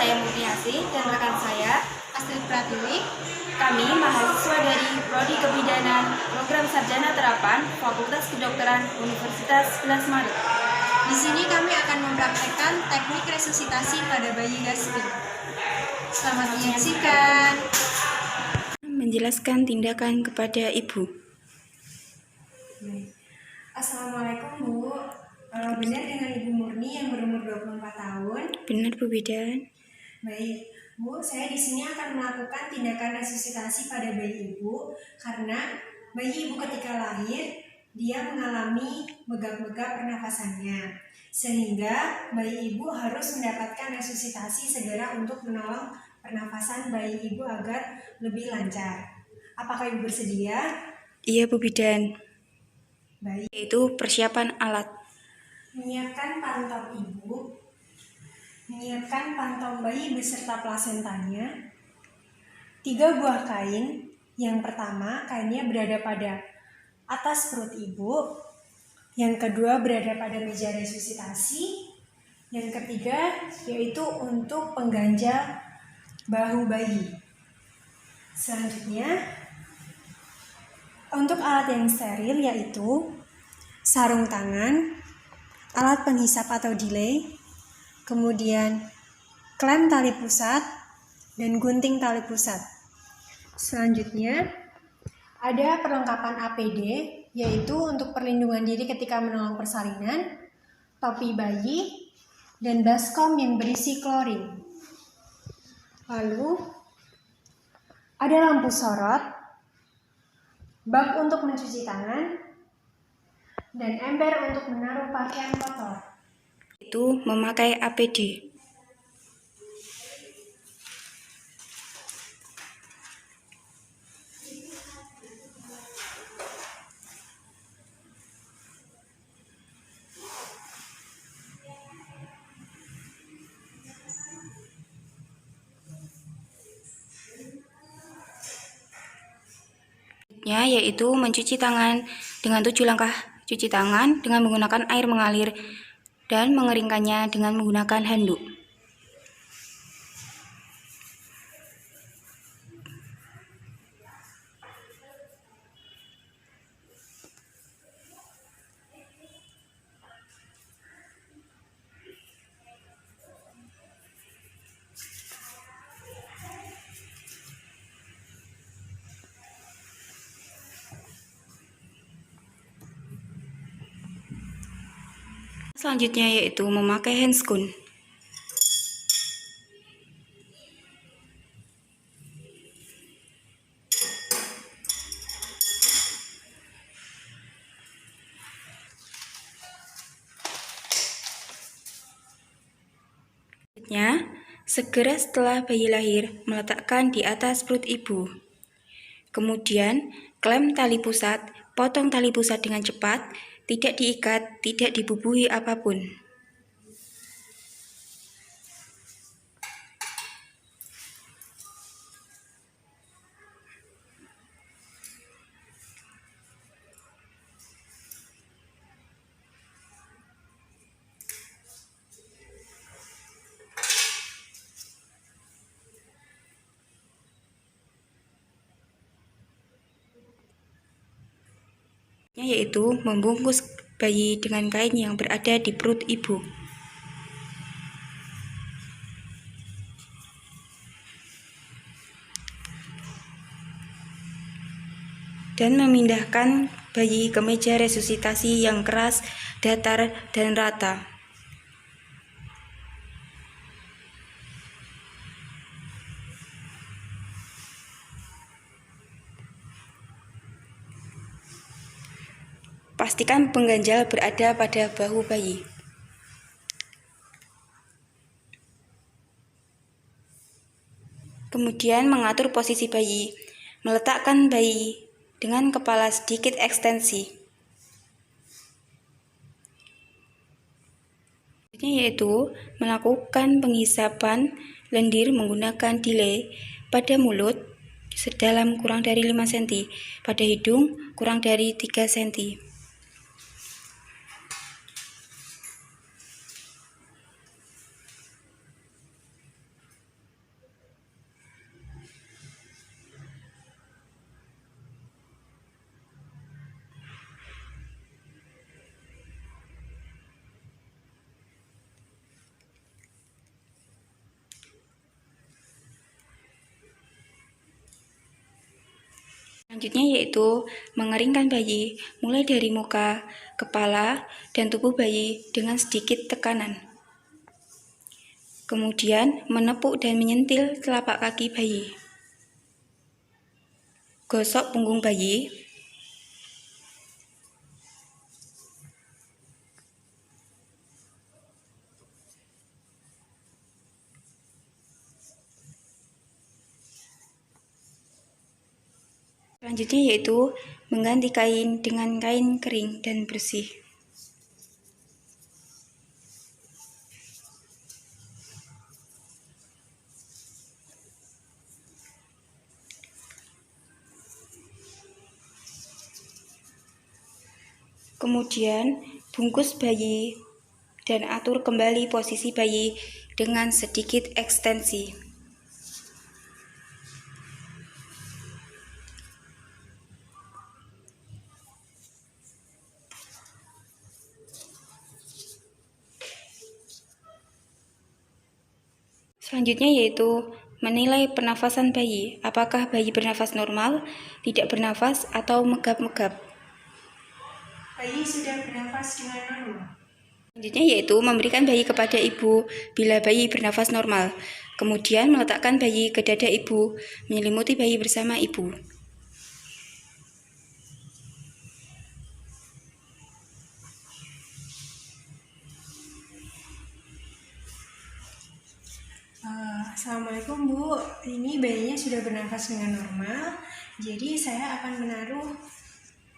saya Mutiasi dan rekan saya Astrid Pratiwi. Kami mahasiswa dari Prodi Kebidanan Program Sarjana Terapan Fakultas Kedokteran Universitas 11 Maret. Di sini kami akan mempraktekkan teknik resusitasi pada bayi gasping. Selamat menyaksikan. Menjelaskan tindakan kepada ibu. Assalamualaikum Bu. Benar dengan Ibu Murni yang berumur 24 tahun? Benar Bu Bidan. Baik, Bu, saya di sini akan melakukan tindakan resusitasi pada bayi Ibu karena bayi Ibu ketika lahir dia mengalami megap-megap pernafasannya. Sehingga bayi Ibu harus mendapatkan resusitasi segera untuk menolong pernafasan bayi Ibu agar lebih lancar. Apakah Ibu bersedia? Iya Bu Bidan. Baik. Yaitu persiapan alat. Menyiapkan pantau ibu, menyiapkan pantau bayi beserta plasentanya, 3 buah kain. Yang pertama, kainnya berada pada atas perut ibu. Yang kedua, berada pada meja resusitasi. Yang ketiga, yaitu untuk pengganjal bahu bayi. Selanjutnya, untuk alat yang steril yaitu sarung tangan, alat penghisap atau delay, kemudian klem tali pusat, dan gunting tali pusat. Selanjutnya, ada perlengkapan APD, yaitu untuk perlindungan diri ketika menolong persalinan, topi bayi, dan baskom yang berisi klorin. Lalu, ada lampu sorot, bak untuk mencuci tangan, dan ember untuk menaruh pakaian kotor. Itu memakai APD. Yaitu mencuci tangan dengan 7 langkah cuci tangan dengan menggunakan air mengalir dan mengeringkannya dengan menggunakan handuk. Selanjutnya yaitu memakai handscoon. Selanjutnya, segera setelah bayi lahir, meletakkan di atas perut ibu. Kemudian, klem tali pusat, potong tali pusat dengan cepat, tidak diikat, tidak dibubuhi apapun. Yaitu membungkus bayi dengan kain yang berada di perut ibu. Dan memindahkan bayi ke meja resusitasi yang keras, datar, dan rata. Pastikan pengganjal berada pada bahu bayi. Kemudian mengatur posisi bayi, meletakkan bayi dengan kepala sedikit ekstensi. Yaitu melakukan penghisapan lendir menggunakan delay pada mulut sedalam kurang dari 5 cm, pada hidung kurang dari 3 cm. Selanjutnya yaitu mengeringkan bayi mulai dari muka, kepala, dan tubuh bayi dengan sedikit tekanan. Kemudian menepuk dan menyentil telapak kaki bayi. Gosok punggung bayi. Selanjutnya yaitu mengganti kain dengan kain kering dan bersih. Kemudian bungkus bayi dan atur kembali posisi bayi dengan sedikit ekstensi. Selanjutnya yaitu menilai pernafasan bayi, apakah bayi bernafas normal, tidak bernafas, atau megap-megap. Bayi sudah bernafas dengan normal. Selanjutnya yaitu memberikan bayi kepada ibu bila bayi bernafas normal, kemudian meletakkan bayi ke dada ibu, menyelimuti bayi bersama ibu. Assalamualaikum Bu, ini bayinya sudah bernafas dengan normal. Jadi saya akan menaruh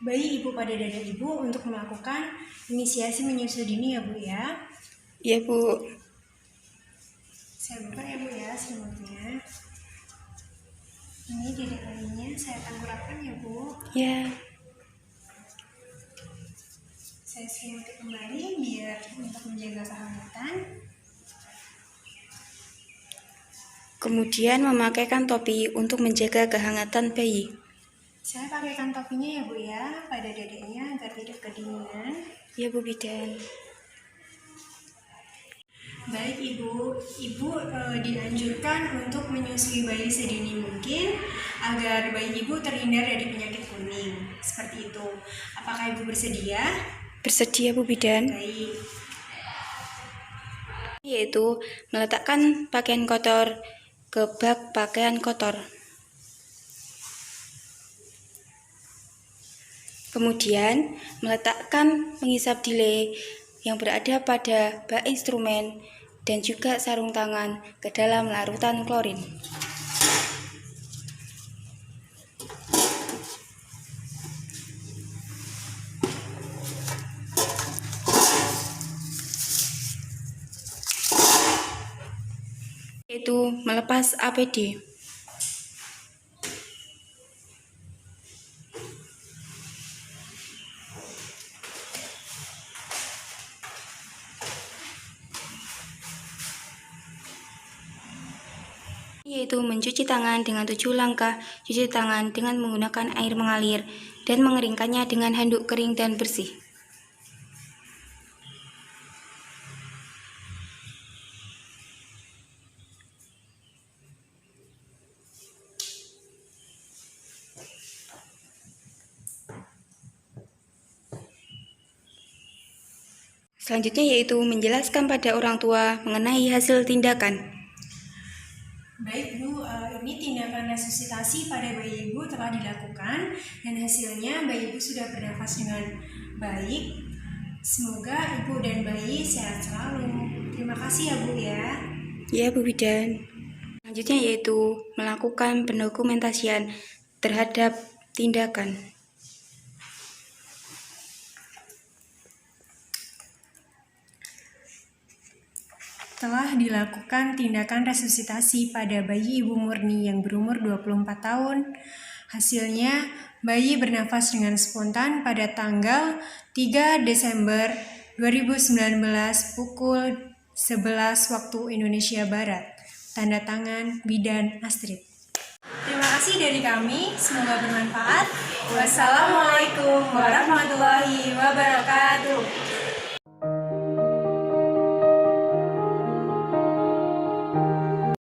bayi ibu pada dada ibu untuk melakukan inisiasi menyusu dini ya Bu ya. Iya Bu. Saya buka ya Bu ya selimutnya. Ini dada bayinya saya tengkurapkan ya Bu. Ya. Saya selimuti kembali biar untuk menjaga kehangatan. Kemudian memakaikan topi untuk menjaga kehangatan bayi. Saya pakaikan topinya ya Bu ya pada dadanya agar tidak kedinginan. Ya Bu Bidan. Baik Ibu dianjurkan untuk menyusui bayi sedini mungkin agar bayi Ibu terhindar dari penyakit kuning. Seperti itu. Apakah Ibu bersedia? Bersedia Bu Bidan. Baik. Yaitu meletakkan pakaian kotor ke bak pakaian kotor. Kemudian meletakkan pengisap delay yang berada pada bak instrumen dan juga sarung tangan ke dalam larutan klorin. Yaitu melepas APD. Yaitu mencuci tangan dengan 7 langkah, cuci tangan dengan menggunakan air mengalir, dan mengeringkannya dengan handuk kering dan bersih. Selanjutnya yaitu menjelaskan pada orang tua mengenai hasil tindakan. Baik Bu, ini tindakan resusitasi pada bayi Ibu telah dilakukan dan hasilnya bayi Ibu sudah bernafas dengan baik. Semoga Ibu dan bayi sehat selalu. Terima kasih ya Bu ya. Ya Bu Bidan. Selanjutnya yaitu melakukan pendokumentasian terhadap tindakan. Telah dilakukan tindakan resusitasi pada bayi Ibu Murni yang berumur 24 tahun. Hasilnya, bayi bernafas dengan spontan pada tanggal 3 Desember 2019 pukul 11 waktu Indonesia Barat. Tanda tangan Bidan Astrid. Terima kasih dari kami, semoga bermanfaat. Wassalamualaikum warahmatullahi wabarakatuh.